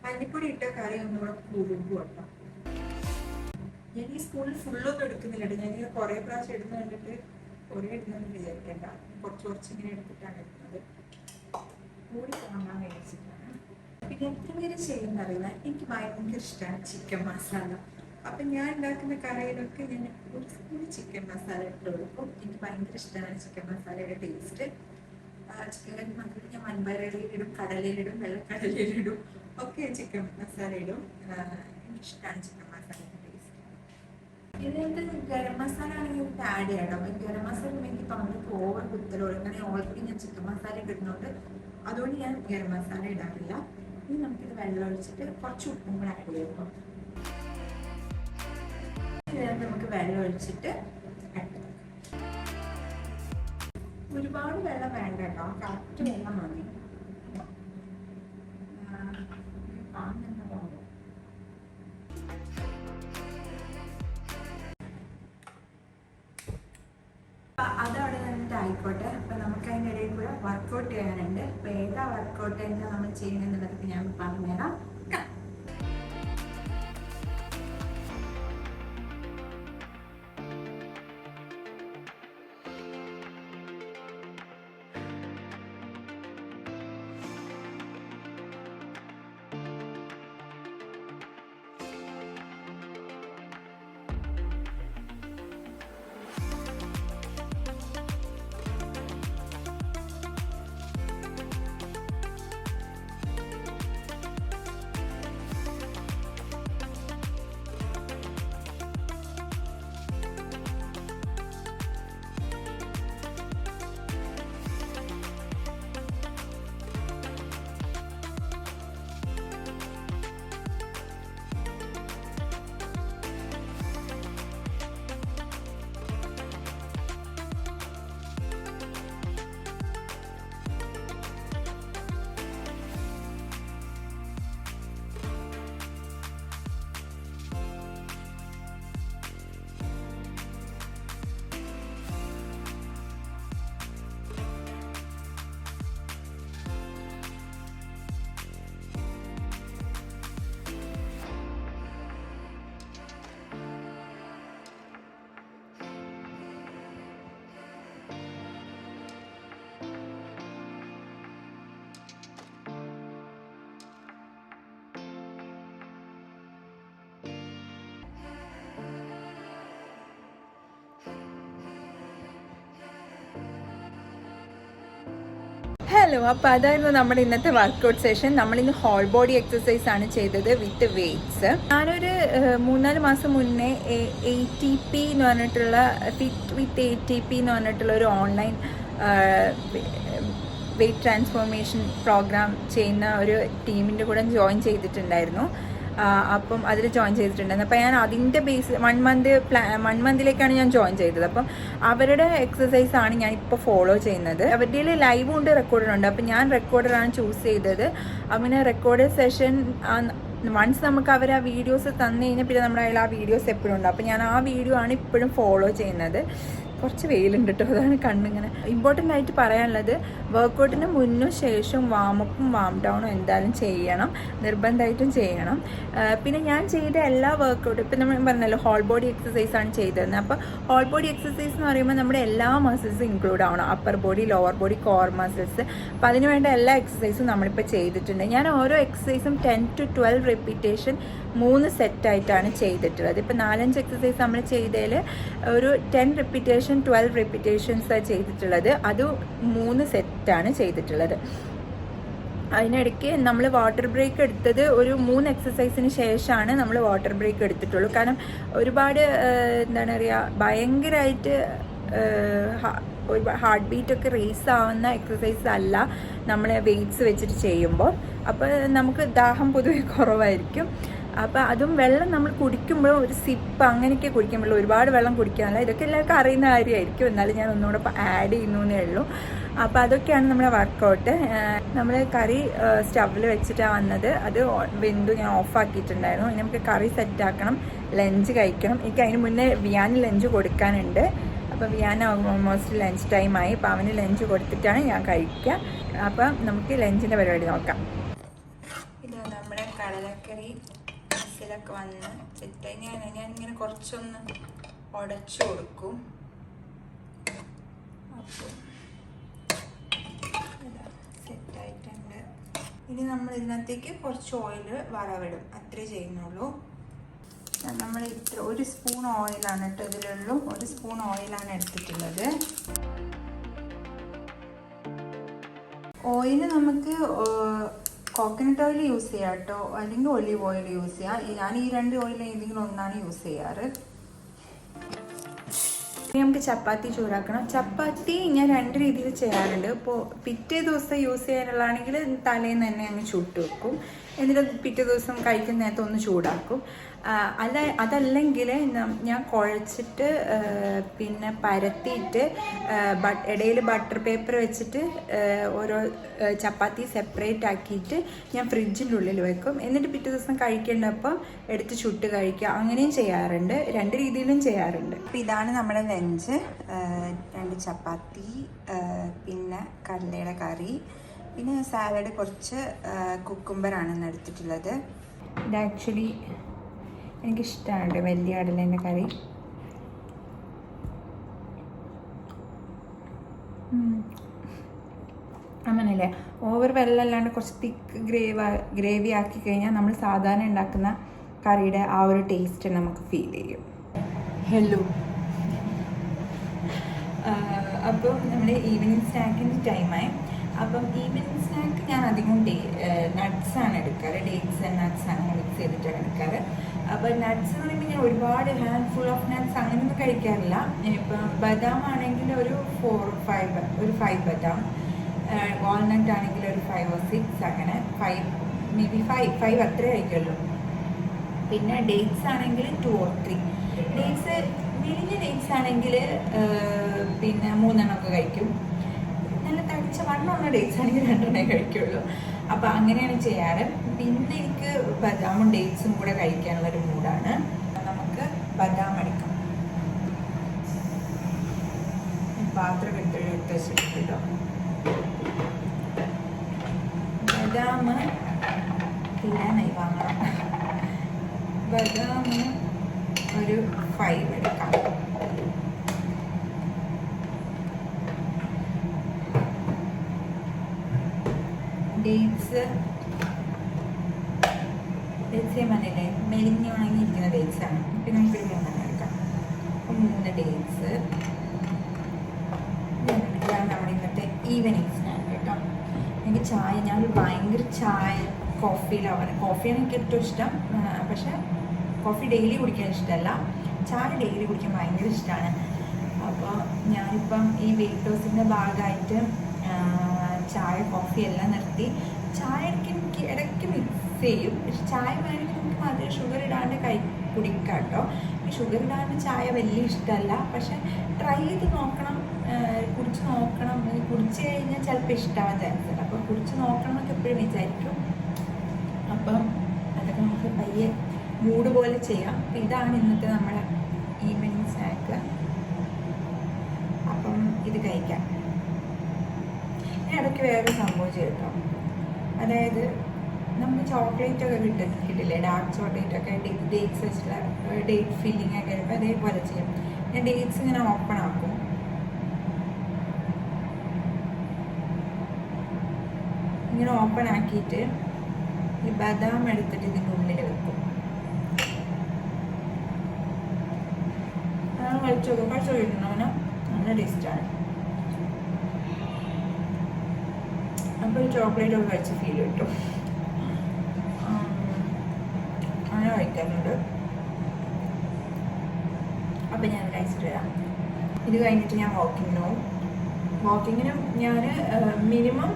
മല്ലിപ്പൊടി ഇട്ട കറി ഒന്നുകൂടെ കുറുകും കേട്ടോ. ഞാൻ ഈ സ്പൂണിൽ ഫുള്ളൊന്നും എടുക്കുന്നില്ല കേട്ടോ. ഞാൻ കുറേ പ്രാവശ്യം ഇടുന്ന കണ്ടിട്ട് കുറേ ഇടുന്നെന്ന് വിചാരിക്കണ്ട. കുറച്ച് ഇങ്ങനെ എടുത്തിട്ടാണ് എടുക്കുന്നത്. കൂടി കാണാൻ മേടിച്ചിട്ടാണ്. പിന്നെ എത്ര പേര് ചെയ്യുന്ന അറിയില്ല. എനിക്ക് ഭയങ്കര ഇഷ്ടമാണ് ചിക്കൻ മസാല. അപ്പം ഞാൻ ഉണ്ടാക്കുന്ന കറിയിലൊക്കെ ഞാൻ ഒരു സ്പൂൺ ചിക്കൻ മസാല ഇട്ട് കൊടുക്കും. എനിക്ക് ഭയങ്കര ഇഷ്ടമാണ് ചിക്കൻ മസാലയുടെ ടേസ്റ്റ്. ചിക്കൻ മസാല ഞാൻ മൺപയറിലിടും, കടലയിലിടും, വെള്ളക്കടലയിലിടും ഒക്കെ ചിക്കൻ മസാല ഇടും. എനിക്കിഷ്ടമാണ് ചിക്കൻ മസാലയുടെ ടേസ്റ്റ്. ഇതിനകത്ത് ഗരം മസാല ആണെങ്കിൽ എനിക്ക് ആഡ് ചെയ്യണം. അപ്പം ഗരം മസാല എനിക്ക് തൊണ്ടയ്ക്ക് ഓവർ കുത്തലോട്, കാരണം ഓൾറെഡി ഞാൻ ചിക്കൻ മസാല ഇടുന്നുണ്ട്, അതുകൊണ്ട് ഞാൻ ഗരം മസാല ഇടാറില്ല. ഇനി നമുക്കിത് വെള്ളം ഒഴിച്ചിട്ട് കുറച്ച് ഉപ്പും കൂടെ ആഡ് ചെയ്യും. ഇതിനകത്ത് നമുക്ക് വെള്ളം ഒഴിച്ചിട്ട് ഒരുപാട് വെള്ളം വേണ്ട കേട്ടോ, കറക്റ്റ് വെള്ളം മതി. അതവിടെ നിന്നിട്ട് ആയിക്കോട്ടെ. അപ്പൊ നമുക്ക് അതിൻ്റെ ഇടയിൽ കൂടെ വർക്കൗട്ട് ചെയ്യാനുണ്ട്. അപ്പൊ ഏതാ വർക്കൗട്ട് എന്താ നമ്മൾ ചെയ്യുന്നതെന്നുള്ളത് ഞാൻ പറഞ്ഞുതരാം. ഹലോ, അപ്പോൾ അതായിരുന്നു നമ്മുടെ ഇന്നത്തെ വർക്കൗട്ട് സെഷൻ. നമ്മളിന്ന് ഹോൾ ബോഡി എക്സസൈസ് ആണ് ചെയ്തത് വിത്ത് വെയ്റ്റ്സ്. ഞാനൊരു 3-4 മാസം മുന്നേ ATP എന്ന് പറഞ്ഞിട്ടുള്ള ഫിറ്റ് വിത്ത് ATP എന്ന് പറഞ്ഞിട്ടുള്ള ഒരു ഓൺലൈൻ വെയ്റ്റ് ട്രാൻസ്ഫോർമേഷൻ പ്രോഗ്രാം ചെയ്യുന്ന ഒരു ടീമിൻ്റെ കൂടെ ജോയിൻ ചെയ്തിട്ടുണ്ടായിരുന്നു. അപ്പം അതിൽ ജോയിൻ ചെയ്തിട്ടുണ്ടായിരുന്നു. അപ്പോൾ ഞാൻ അതിൻ്റെ ബേസ് 1 മന്തിലേക്കാണ് ഞാൻ ജോയിൻ ചെയ്തത്. അപ്പം അവരുടെ എക്സസൈസാണ് ഞാൻ ഇപ്പോൾ ഫോളോ ചെയ്യുന്നത്. അവരുടെ ലൈവും ഉണ്ട്, റെക്കോർഡറും ഉണ്ട്. അപ്പം ഞാൻ റെക്കോർഡറാണ് ചൂസ് ചെയ്തത്. അങ്ങനെ റെക്കോർഡ് സെഷൻ വൺസ് നമുക്ക് അവർ ആ വീഡിയോസ് തന്നു കഴിഞ്ഞാൽ പിന്നെ നമ്മുടെ കയ്യിൽ ആ വീഡിയോസ് എപ്പോഴും ഉണ്ട്. അപ്പം ഞാൻ ആ വീഡിയോ ആണ് ഇപ്പോഴും ഫോളോ ചെയ്യുന്നത്. കുറച്ച് വെയിലുണ്ട് കേട്ടോ, അതാണ് കണ്ണിങ്ങനെ. ഇമ്പോർട്ടൻ്റ് ആയിട്ട് പറയാനുള്ളത്, വർക്കൗട്ടിന് മുന്നും ശേഷം വാമപ്പും വാം ഡൗണും എന്തായാലും ചെയ്യണം, നിർബന്ധമായിട്ടും ചെയ്യണം. പിന്നെ ഞാൻ ചെയ്ത എല്ലാ വർക്കൗട്ടും ഇപ്പം നമ്മൾ പറഞ്ഞല്ലോ ഹോൾ ബോഡി എക്സസൈസ് ആണ് ചെയ്തിരുന്നത്. അപ്പോൾ ഹോൾ ബോഡി എക്സസൈസ് എന്ന് പറയുമ്പോൾ നമ്മുടെ എല്ലാ മസിൽസും ഇൻക്ലൂഡ് ആവണം, upper body, lower body, core muscles. അപ്പോൾ അതിന് വേണ്ട എല്ലാ എക്സസൈസും നമ്മളിപ്പോൾ ചെയ്തിട്ടുണ്ട്. ഞാൻ ഓരോ എക്സസൈസും 10 to 12 റിപ്പീറ്റേഷൻ 3 സെറ്റായിട്ടാണ് ചെയ്തിട്ടുള്ളത്. ഇപ്പം 4-5 എക്സസൈസ് നമ്മൾ ചെയ്തതിൽ ഒരു 10 റിപ്പീറ്റേഷൻ 12 റിപ്പീറ്റേഷൻസാണ് ചെയ്തിട്ടുള്ളത്. അത് 3 സെറ്റാണ് ചെയ്തിട്ടുള്ളത്. അതിനിടയ്ക്ക് നമ്മൾ വാട്ടർ ബ്രേക്ക് എടുത്തത് ഒരു 3 എക്സസൈസിന് ശേഷമാണ് നമ്മൾ വാട്ടർ ബ്രേക്ക് എടുത്തിട്ടുള്ളൂ. കാരണം ഒരുപാട് എന്താണ് പറയുക, ഭയങ്കരമായിട്ട് ഒരു ഹാർട്ട് ബീറ്റൊക്കെ റേസ് ആവുന്ന എക്സസൈസ് അല്ല നമ്മൾ വെയ്റ്റ്സ് വെച്ചിട്ട് ചെയ്യുമ്പോൾ. അപ്പോൾ നമുക്ക് ദാഹം പൊതുവെ കുറവായിരിക്കും. അപ്പോൾ അതും വെള്ളം നമ്മൾ കുടിക്കുമ്പോൾ ഒരു സിപ്പ് അങ്ങനെയൊക്കെ കുടിക്കുമ്പോൾ ഒരുപാട് വെള്ളം കുടിക്കാനല്ല. ഇതൊക്കെ എല്ലാവർക്കും അറിയുന്ന കാര്യമായിരിക്കും, എന്നാലും ഞാൻ ഒന്നുകൂടെ ആഡ് ചെയ്യുന്നേ ഉള്ളൂ. അപ്പോൾ അതൊക്കെയാണ് നമ്മുടെ വർക്കൗട്ട്. നമ്മൾ കറി സ്റ്റവിൽ വെച്ചിട്ടാണ് വന്നത്. അത് വെന്തു ഞാൻ ഓഫാക്കിയിട്ടുണ്ടായിരുന്നു. ഇനി നമുക്ക് കറി സെറ്റാക്കണം, ലഞ്ച് കഴിക്കണം. എനിക്ക് അതിന് മുന്നേ വിയാന് ലഞ്ച് കൊടുക്കാനുണ്ട്. അപ്പോൾ വിയാൻ ഓൾമോസ്റ്റ് ലഞ്ച് ടൈമായി. അപ്പോൾ അവന് ലഞ്ച് കൊടുത്തിട്ടാണ് ഞാൻ കഴിക്കുക. അപ്പം നമുക്ക് ലഞ്ചിൻ്റെ പരിപാടി നോക്കാം. ഇത് നമ്മുടെ കടലക്കറി ഒക്കെ വന്ന് സെറ്റായി. ഞാനിങ്ങനെ കുറച്ചൊന്ന് ഉടച്ചു കൊടുക്കും. അപ്പോൾ സെറ്റായിട്ടുണ്ട്. ഇനി നമ്മൾ ഇതിനകത്തേക്ക് കുറച്ച് ഓയിൽ വറവിടും, അത്രേ ചെയ്യുന്നുള്ളൂ. നമ്മൾ ഇത്ര 1 സ്പൂൺ ഓയിലാണ് കേട്ടോ ഇതിലുള്ളൂ. 1 സ്പൂൺ ഓയിലാണ് എടുത്തിട്ടുള്ളത്. ഓയിൽ നമുക്ക് കോക്കനട്ട് ഓയിൽ യൂസ് ചെയ്യാം കേട്ടോ, അല്ലെങ്കിൽ ഒലിവ് ഓയിൽ യൂസ് ചെയ്യാം. ഞാൻ ഈ 2 ഓയിൽ ഏതെങ്കിലും ഒന്നാണ് യൂസ് ചെയ്യാറ്. ഇനി നമുക്ക് ചപ്പാത്തി ചൂടാക്കണം. ചപ്പാത്തി ഞാൻ 2 രീതിയിൽ ചെയ്യാറുണ്ട്. ഇപ്പോൾ പിറ്റേ ദിവസം യൂസ് ചെയ്യാനുള്ളതാണെങ്കിൽ തലേന്ന് തന്നെ അങ്ങ് ചുട്ട് വെക്കും, എന്നിട്ട് പിറ്റേ ദിവസം കഴിക്കുന്ന നേരത്തെ ഒന്ന് ചൂടാക്കും. അതല്ലെങ്കിൽ ഞാൻ കുഴച്ചിട്ട് പിന്നെ പരത്തിയിട്ട് ഇടയിൽ ബട്ടർ പേപ്പർ വെച്ചിട്ട് ഓരോ ചപ്പാത്തി സെപ്പറേറ്റ് ആക്കിയിട്ട് ഞാൻ ഫ്രിഡ്ജിൻ്റെ ഉള്ളിൽ വെക്കും. എന്നിട്ട് പിറ്റേ ദിവസം കഴിക്കേണ്ടപ്പോൾ എടുത്ത് ചുട്ട് കഴിക്കുക. അങ്ങനെയും ചെയ്യാറുണ്ട്. 2 രീതിയിലും ചെയ്യാറുണ്ട്. അപ്പോൾ ഇതാണ് നമ്മുടെ ലഞ്ച്. 2 ചപ്പാത്തി, പിന്നെ കടലയുടെ കറി, പിന്നെ സാലഡ്, കുറച്ച് കുക്കുംബറാണ് ഇന്ന് എടുത്തിട്ടുള്ളത്. ഇത് ആക്ച്വലി എനിക്കിഷ്ടമാണ് വലിയ കടലേൻ്റെ കറി. അങ്ങനെയല്ലേ, ഓവർ വെള്ളമല്ലാണ്ട് കുറച്ച് തിക്ക് ഗ്രേവി ആക്കി കഴിഞ്ഞാൽ നമ്മൾ സാധാരണ ഉണ്ടാക്കുന്ന കറിയുടെ ആ ഒരു ടേസ്റ്റ് നമുക്ക് ഫീൽ ചെയ്യും. ഹലോ, അപ്പോൾ നമ്മുടെ ഈവനിങ് സ്നാക്കിൻ്റെ ടൈമായി. അപ്പം ഈവനിങ് സ്നാക്ക് ഞാൻ അധികം നട്ട്സാണ് എടുക്കാറ്. ഡേറ്റ്സ് ആൻഡ് നട്ട്സാണ് മിക്സ് ചെയ്തിട്ടാണ് എടുക്കാറ്. അപ്പോൾ നട്ട്സ് എന്ന് പറയുമ്പോൾ ഞാൻ ഒരുപാട് ഹാൻഡ്ഫുൾ ഓഫ് നട്ട്സ് അങ്ങനെയൊന്നും കഴിക്കാറില്ല. ഇപ്പം ബദാം ആണെങ്കിൽ ഒരു 5 ബദാം, വാൾനട്ട് ആണെങ്കിൽ ഒരു 5 or 6, അങ്ങനെ 5 അത്രേ കഴിക്കുള്ളൂ. പിന്നെ ഡേറ്റ്സ് ആണെങ്കിൽ 2 or 3. ഡേറ്റ്സ് വലിയ ഡേറ്റ്സ് ആണെങ്കിൽ പിന്നെ 3 എണ്ണമൊക്കെ കഴിക്കും. നല്ല തടിച്ച വണ്ണമുള്ള ഡേറ്റ്സ് ആണെങ്കിൽ 2 എണ്ണേ കഴിക്കുള്ളൂ. അപ്പോൾ അങ്ങനെയാണ് ചെയ്യാറ്. പിന്നെ എനിക്ക് ബദാമും ഡേറ്റ്സും കൂടെ കഴിക്കാനുള്ളൊരു മൂഡാണ്. നമുക്ക് ബദാം എടുക്കാം. പാത്രം എടുത്ത് വെച്ചിട്ടോ. ബദാം ഇല്ലാന്നായി വാങ്ങണം. ബദാം ഒരു 5 എടുക്കാം. ഡേറ്റ്സ് പറഞ്ഞില്ലേ, മെലിഞ്ഞ് ഉണങ്ങിയിരിക്കുന്ന ഡേറ്റ്സ് ആണ്. പിന്നെ നമുക്കൊരു 3 എണ്ണം എടുക്കാം. 3 ഡേറ്റ്സ്. ഇതാണ് നമ്മുടെ ഇന്നത്തെ ഈവനിങ് സ്നാക്ക് കേട്ടോ. എനിക്ക് ചായ, ഞാൻ ഭയങ്കര കോഫിയിലാണ് എനിക്ക് ഏറ്റവും ഇഷ്ടം. പക്ഷെ കോഫി ഡെയിലി കുടിക്കാൻ ഇഷ്ടമല്ല, ചായ ഡെയിലി കുടിക്കാൻ ഭയങ്കര ഇഷ്ടമാണ്. അപ്പോൾ ഞാനിപ്പം ഈ വെയിറ്റ് ലോസിൻ്റെ ഭാഗമായിട്ട് ചായ കോഫി എല്ലാം നിർത്തി. ചായ എനിക്ക് ഇടയ്ക്ക് മിക്സ് ചെയ്യും, പക്ഷെ ചായ വേണമെങ്കിൽ നമുക്ക് അത് ഷുഗർ ഇടാണ്ട് കുടിക്കാം കേട്ടോ. ഈ ഷുഗർ ഇടാണ്ട് ചായ വലിയ ഇഷ്ടമല്ല, പക്ഷെ ട്രൈ ചെയ്ത് നോക്കണം, കുടിച്ച് നോക്കണം. കുടിച്ച് കഴിഞ്ഞാൽ ചിലപ്പോൾ ഇഷ്ടമാവാൻ ചാൻസ് ഉണ്ട്. അപ്പോൾ കുടിച്ച് നോക്കണം എന്നൊക്കെ എപ്പോഴും വിചാരിക്കും. അപ്പം അതൊക്കെ നമുക്ക് പയ്യെ മൂഡ് പോലെ ചെയ്യാം. അപ്പം ഇതാണ് ഇന്നത്തെ നമ്മുടെ ഈവനിങ് സ്നാക്ക്. അപ്പം ഇത് കഴിക്കാം. ഇടയ്ക്ക് വേറൊരു സംഭവം ചെയ്തിട്ടോ, അതായത് നമുക്ക് ചോക്ലേറ്റ് ഒക്കെ കിട്ടില്ലേ, ഡാർക്ക് ചോക്ലേറ്റ് ഒക്കെ ഡേറ്റ്സ് വെച്ചിട്ടുള്ള ഡേറ്റ് ഫില്ലിംഗ് ഒക്കെ ആയിരിക്കും. അതേപോലെ ചെയ്യും. ഞാൻ ഡേറ്റ്സ് ഇങ്ങനെ ഓപ്പൺ ആക്കും. ഇങ്ങനെ ഓപ്പൺ ആക്കിയിട്ട് ഈ ബദാം എടുത്തിട്ട് ഇതിൻ്റെ ഉള്ളിൽ വെക്കും. അതാണ് കഴിച്ചു കിട്ടുന്നവന് നല്ല ടേസ്റ്റാണ്. അപ്പോൾ ചോക്ലേറ്റ് ഒക്കെ കഴിച്ച് ഫീൽ കിട്ടും. അങ്ങനെ കഴിക്കാറുണ്ട്. അപ്പം ഞാൻ കഴിച്ചിട്ട് വരാം. ഇത് കഴിഞ്ഞിട്ട് ഞാൻ വാക്കിങ്ങിനും ഞാൻ മിനിമം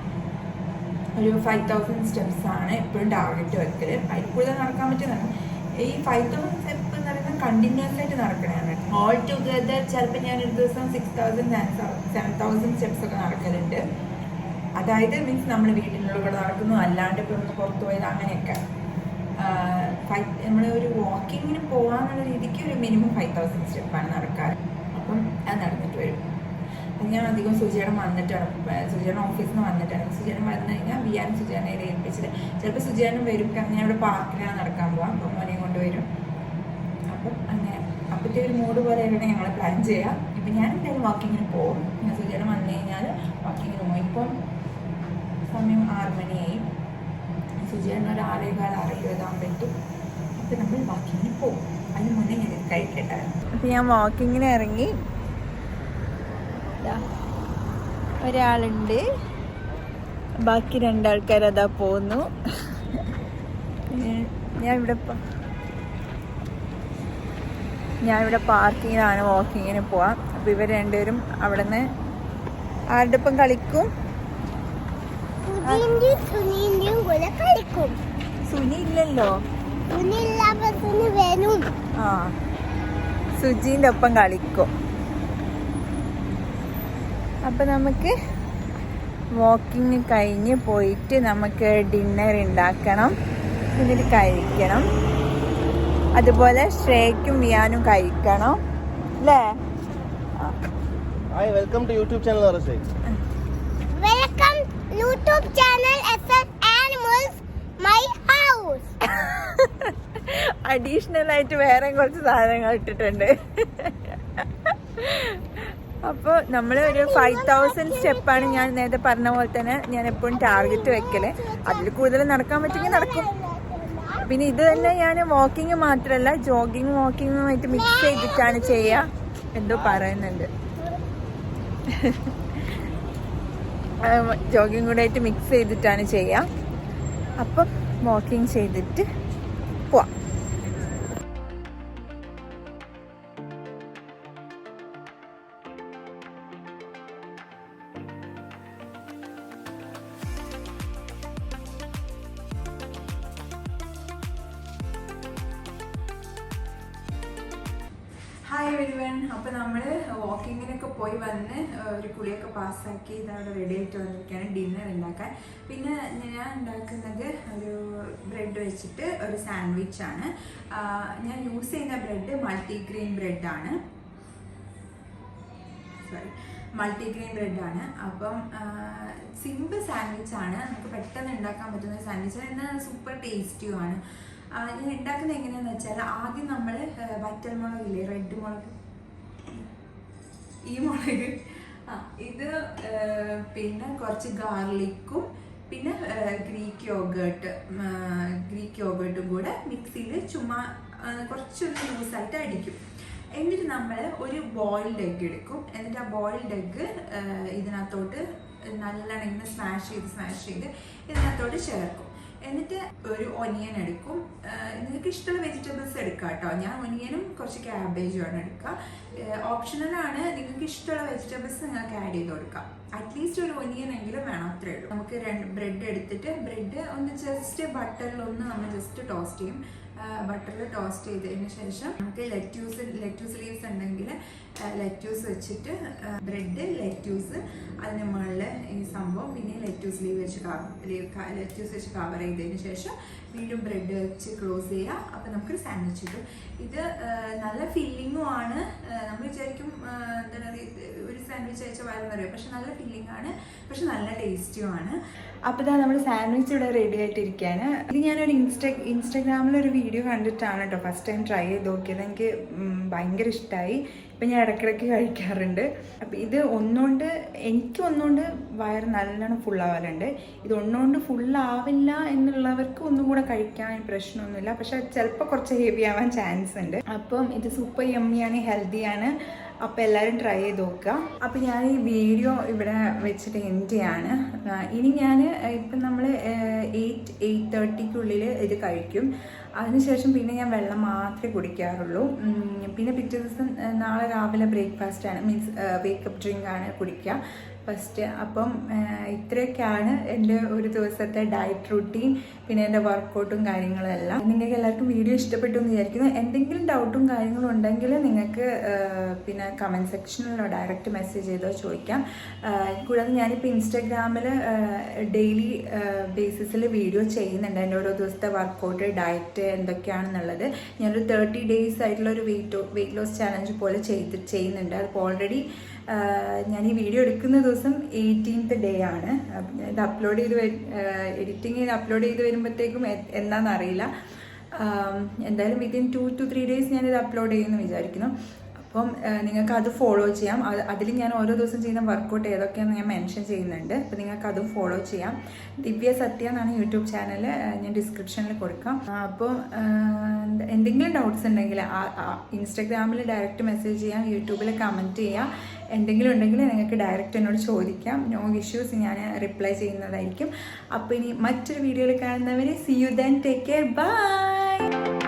ഒരു 5000 സ്റ്റെപ്സ് ആണ് എപ്പോഴും ടാർഗറ്റ് വെക്കൽ. അതിൽ കൂടുതൽ നടക്കാൻ പറ്റുന്നതാണ്. ഈ 5000 സ്റ്റെപ്പ് എന്ന് പറയുന്നത് കണ്ടിന്യൂസ് ആയിട്ട് നടക്കണതാണ്. ഓൾ ടുഗദർ ചിലപ്പോൾ ഞാൻ ഒരു ദിവസം 6000 7000 സ്റ്റെപ്സ് ഒക്കെ നടക്കലുണ്ട്. അതായത് മീൻസ് നമ്മൾ വീട്ടിലുള്ള നടക്കുന്നു, അല്ലാണ്ട് ഇപ്പോൾ ഒന്ന് പുറത്ത് പോയത് അങ്ങനെയൊക്കെ. നമ്മൾ ഒരു വാക്കിങ്ങിന് പോകാനുള്ള രീതിക്ക് ഒരു മിനിമം 5000 സ്റ്റെപ്പാണ് നടക്കാറ്. അപ്പം അത് നടന്നിട്ട് വരും. അത് ഞാൻ അധികം സുചേട്ടൻ വന്നിട്ടാണ്, സുചേട്ടൻ ഓഫീസിൽ നിന്ന് വന്നിട്ടാണ്. സുചേട്ടൻ വന്നു കഴിഞ്ഞാൽ വിയാൻ സുചേട്ടനെ ഏൽപ്പിച്ചിട്ട് ചിലപ്പോൾ സുചേട്ടൻ വരും. കാരണം ഞാൻ ഇവിടെ പാർക്കിലാണ് നടക്കാൻ പോകാം. അപ്പം മോനെയും കൊണ്ടുവരും. അപ്പം അങ്ങനെ അപ്പോഴത്തെ ഒരു മൂഡ് പോലെയാണ് ഞങ്ങൾ പ്ലാൻ ചെയ്യുക. ഇപ്പം ഞാൻ എന്തായാലും വാക്കിങ്ങിന് പോകും. പിന്നെ സുചേട്ടൻ വന്നു കഴിഞ്ഞാൽ വാക്കിങ്ങിന് പോകും. ഇപ്പം സമയം 6 മണിയായി. സുചേട്ടൻ ഒരു 6:15 6:20 ആകുമ്പോൾ എത്തും. അപ്പോൾ അപ്പം നമ്മൾ വാക്കിങ്ങിന് പോകും. അതിന് മുന്നേ ഞാൻ കഴിക്കട്ടെ. അപ്പം ഞാൻ വാക്കിങ്ങിന് ഇറങ്ങി. ഒരാളുണ്ട്, ബാക്കി 2 ആൾക്കാർ അതാ പോകുന്നു. ഞാൻ ഇവിടെ പാർക്കിങ്ങിലാണ് വാക്കിങ്ങിന് പോവാം. അപ്പം ഇവർ 2 പേരും അവിടെ നിന്ന് ആരുടെ ഒപ്പം കളിക്കും? സുനി ഇല്ലല്ലോ. ആ, സുജീൻ്റെ ഒപ്പം കളിക്കും. അപ്പം നമുക്ക് വാക്കിങ് കഴിഞ്ഞ് പോയിട്ട് നമുക്ക് ഡിന്നർ ഉണ്ടാക്കണം, എന്നിട്ട് കഴിക്കണം. അതുപോലെ ശ്രേയക്കും വിയാനും കഴിക്കണം അല്ലേ?
Hi, welcome to YouTube channel.
Welcome YouTube channel SS animals my house.
Additional ആയിട്ട് വേറെ കുറച്ച് സാധനങ്ങൾ ഇട്ടിട്ടുണ്ട്. അപ്പോൾ നമ്മൾ ഒരു 5000 സ്റ്റെപ്പാണ് ഞാൻ നേരത്തെ പറഞ്ഞ പോലെ തന്നെ ഞാൻ എപ്പോഴും ടാർഗറ്റ് വെക്കല്. അതിൽ കൂടുതൽ നടക്കാൻ പറ്റുമെങ്കിൽ നടക്കും. പിന്നെ ഇത് തന്നെ ഞാൻ വാക്കിങ് മാത്രമല്ല, ജോഗിങ് വാക്കിങ്ങുമായിട്ട് മിക്സ് ചെയ്തിട്ടാണ് ചെയ്യുക. എന്തോ പറയുന്നുണ്ട്, ജോഗിങ് കൂടെ ആയിട്ട് മിക്സ് ചെയ്തിട്ടാണ് ചെയ്യുക. അപ്പം വാക്കിങ് ചെയ്തിട്ട് പോവാം. Hi everyone. അപ്പോൾ നമ്മൾ വാക്കിങ്ങിനൊക്കെ പോയി വന്ന് ഒരു കുളിയൊക്കെ പാസ്സാക്കി ഇതവിടെ റെഡി ആയിട്ട് വന്നിരിക്കുകയാണ് ഡിന്നർ ഉണ്ടാക്കാൻ. പിന്നെ ഞാൻ ഉണ്ടാക്കുന്നത് ഒരു ബ്രെഡ് വെച്ചിട്ട് ഒരു സാൻഡ്വിച്ചാണ്. ഞാൻ യൂസ് ചെയ്യുന്ന ബ്രെഡ് മൾട്ടിഗ്രെയിൻ ബ്രെഡാണ്. മൾട്ടിഗ്രെയിൻ ബ്രെഡാണ്. അപ്പം സിമ്പിൾ സാൻഡ്വിച്ചാണ്, നമുക്ക് പെട്ടെന്ന് ഉണ്ടാക്കാൻ പറ്റുന്ന സാൻഡ്വിച്ചാണ്, എന്നാൽ സൂപ്പർ ടേസ്റ്റിയുമാണ്. ഞാൻ ഉണ്ടാക്കുന്നത് എങ്ങനെയാണെന്ന് വെച്ചാൽ, ആദ്യം നമ്മൾ വറ്റൽ മുളകില്ലേ, റെഡ് മുളക്, ഈ മുളക്, ഇത് പിന്നെ കുറച്ച് ഗാർലിക്കും പിന്നെ ഗ്രീക്ക് യോഗേർട്ടും കൂടെ മിക്സിയിൽ ചുമ്മാ കുറച്ചൊന്ന് ലൂസായിട്ട് അടിക്കും. എന്നിട്ട് നമ്മൾ ഒരു ബോയിൽഡ് എഗ്ഗ് എടുക്കും. എന്നിട്ട് ആ ബോയിൽഡ് എഗ്ഗ് ഇതിനകത്തോട്ട് നല്ലോണം ഇങ്ങനെ സ്മാഷ് ചെയ്ത് ഇതിനകത്തോട്ട് ചേർക്കും. എന്നിട്ട് ഒരു ഒനിയൻ എടുക്കും. നിങ്ങൾക്ക് ഇഷ്ടമുള്ള വെജിറ്റബിൾസ് എടുക്കാം കേട്ടോ. ഞാൻ ഒനിയനും കുറച്ച് ക്യാബേജുമാണ് എടുക്കുക. ഓപ്ഷണലാണ്, നിങ്ങൾക്ക് ഇഷ്ടമുള്ള വെജിറ്റബിൾസ് നിങ്ങൾക്ക് ആഡ് ചെയ്ത് കൊടുക്കാം. അറ്റ്ലീസ്റ്റ് ഒരു ഒനിയൻ എങ്കിലും വേണം, അത്രേ ഉള്ളൂ. നമുക്ക് 2 ബ്രെഡ് എടുത്തിട്ട് ബ്രെഡ് ഒന്ന് ജസ്റ്റ് ബട്ടറിലൊന്ന് നമ്മൾ ജസ്റ്റ് ടോസ്റ്റ് ചെയ്യും. ബട്ടറിൽ ടോസ്റ്റ് ചെയ്തതിന് ശേഷം നമുക്ക് ലെറ്റ്യൂസ് ലീവ്സ് ഉണ്ടെങ്കിൽ ലെറ്റ്യൂസ് വെച്ചിട്ട് ബ്രെഡ്, ലെറ്റ്യൂസ്, അതിന് മുകളിൽ ഈ സംഭവം, പിന്നെ ലെറ്റ്യൂസ് വെച്ച് കവർ ചെയ്തതിന് ശേഷം വീണ്ടും ബ്രെഡ് വെച്ച് ക്ലോസ് ചെയ്യുക. അപ്പം നമുക്കൊരു സാൻഡ്വിച്ച് കിട്ടും. ഇത് നല്ല ഫില്ലിങ്ങും ആണ്. നമ്മൾ വിചാരിക്കും എന്താ പറയുക, ഒരു സാൻഡ്വിച്ച് കഴിച്ചാൽ വയറെന്നറിയാം, പക്ഷെ നല്ല ഫില്ലിംഗ് ആണ്, പക്ഷെ നല്ല ടേസ്റ്റിയുമാണ്. അപ്പോൾ ഇതാ നമ്മുടെ സാൻഡ്വിച്ച് ഇവിടെ റെഡി ആയിട്ടിരിക്കുകയാണ്. ഇത് ഞാനൊരു ഇൻസ്റ്റാഗ്രാമിലൊരു വീഡിയോ കണ്ടിട്ടാണ് കേട്ടോ ഫസ്റ്റ് ടൈം ട്രൈ ചെയ്ത് നോക്കിയത്. എനിക്ക് ഭയങ്കര ഇഷ്ടമായി. ഇപ്പം ഞാൻ ഇടയ്ക്കിടയ്ക്ക് കഴിക്കാറുണ്ട്. അപ്പം ഇത് എനിക്ക് ഒന്നുകൊണ്ട് വയറ് നല്ലോണം ഫുള്ളാവാറുണ്ട്. ഇത് ഒന്നുകൊണ്ട് ഫുള്ളാവില്ല എന്നുള്ളവർക്ക് ഒന്നും കൂടെ കഴിക്കാൻ പ്രശ്നമൊന്നുമില്ല, പക്ഷെ ചിലപ്പോൾ കുറച്ച് ഹെവി ആവാൻ ചാൻസ് ഉണ്ട്. അപ്പം ഇത് സൂപ്പർ യമ്മിയാണ്, ഹെൽത്തിയാണ്. അപ്പോൾ എല്ലാവരും ട്രൈ ചെയ്ത് നോക്കുക. അപ്പോൾ ഞാൻ ഈ വീഡിയോ ഇവിടെ വെച്ചിട്ട് എൻഡ് ചെയ്യാണ്. ഇനി ഞാൻ ഇപ്പം നമ്മൾ 8:30 ഇത് കഴിക്കും. അതിനുശേഷം പിന്നെ ഞാൻ വെള്ളം മാത്രമേ കുടിക്കാറുള്ളൂ. പിന്നെ പിറ്റേ ദിവസം നാളെ രാവിലെ ബ്രേക്ക്ഫാസ്റ്റാണ്, മീൻസ് വേക്കപ്പ് ഡ്രിങ്ക് ആണ് കുടിക്കുക ഫസ്റ്റ്. അപ്പം ഇത്രയൊക്കെയാണ് എൻ്റെ ഒരു ദിവസത്തെ ഡയറ്റ് റൂട്ടീൻ, പിന്നെ എൻ്റെ വർക്കൗട്ടും കാര്യങ്ങളും എല്ലാം. നിങ്ങൾക്ക് എല്ലാവർക്കും വീഡിയോ ഇഷ്ടപ്പെട്ടു എന്ന് വിചാരിക്കുന്നു. എന്തെങ്കിലും ഡൗട്ടും കാര്യങ്ങളും ഉണ്ടെങ്കിൽ നിങ്ങൾക്ക് പിന്നെ കമൻറ്റ് സെക്ഷനിലോ ഡയറക്റ്റ് മെസ്സേജ് ചെയ്തോ ചോദിക്കാം. കൂടാതെ ഞാനിപ്പോൾ ഇൻസ്റ്റാഗ്രാമിൽ ഡെയിലി ബേസിസിൽ വീഡിയോ ചെയ്യുന്നുണ്ട്. എൻ്റെ ഓരോ ദിവസത്തെ വർക്കൗട്ട്, ഡയറ്റ് എന്തൊക്കെയാണെന്നുള്ളത്. ഞാനൊരു 30 days ആയിട്ടുള്ള ഒരു വെയിറ്റ് ലോസ് ചാലഞ്ച് പോലെ ചെയ്യുന്നുണ്ട്. അതിപ്പോൾ ഓൾറെഡി ഞാൻ ഈ വീഡിയോ എടുക്കുന്ന ദിവസം 18th day ആണ്. ഇത് എഡിറ്റിംഗ് ചെയ്ത് അപ്ലോഡ് ചെയ്ത് വരുമ്പോഴത്തേക്കും എന്താണെന്നറിയില്ല. എന്തായാലും വിത്തിൻ 2 to 3 days ഞാനിത് അപ്ലോഡ് ചെയ്യുമെന്ന് വിചാരിക്കുന്നു. അപ്പം നിങ്ങൾക്ക് അത് ഫോളോ ചെയ്യാം. അതിൽ ഞാൻ ഓരോ ദിവസം ചെയ്യുന്ന വർക്കൗട്ട് ഏതൊക്കെയാണെന്ന് ഞാൻ മെൻഷൻ ചെയ്യുന്നുണ്ട്. അപ്പോൾ നിങ്ങൾക്ക് അതും ഫോളോ ചെയ്യാം. ദിവ്യ സത്യ എന്നാണ് യൂട്യൂബ് ചാനൽ, ഞാൻ ഡിസ്ക്രിപ്ഷനിൽ കൊടുക്കാം. അപ്പോൾ എന്തെങ്കിലും ഡൗട്ട്സ് ഉണ്ടെങ്കിൽ ഇൻസ്റ്റാഗ്രാമിൽ ഡയറക്റ്റ് മെസ്സേജ് ചെയ്യാം, യൂട്യൂബിൽ കമൻറ്റ് ചെയ്യാം. എന്തെങ്കിലും ഉണ്ടെങ്കിൽ നിങ്ങൾക്ക് ഡയറക്റ്റ് എന്നോട് ചോദിക്കാം. നോ ഇഷ്യൂസ്, ഞാൻ റിപ്ലൈ ചെയ്യുന്നതായിരിക്കും. അപ്പോൾ ഇനി മറ്റൊരു വീഡിയോയിൽ കാണുന്നവരെ see you then, take care, by.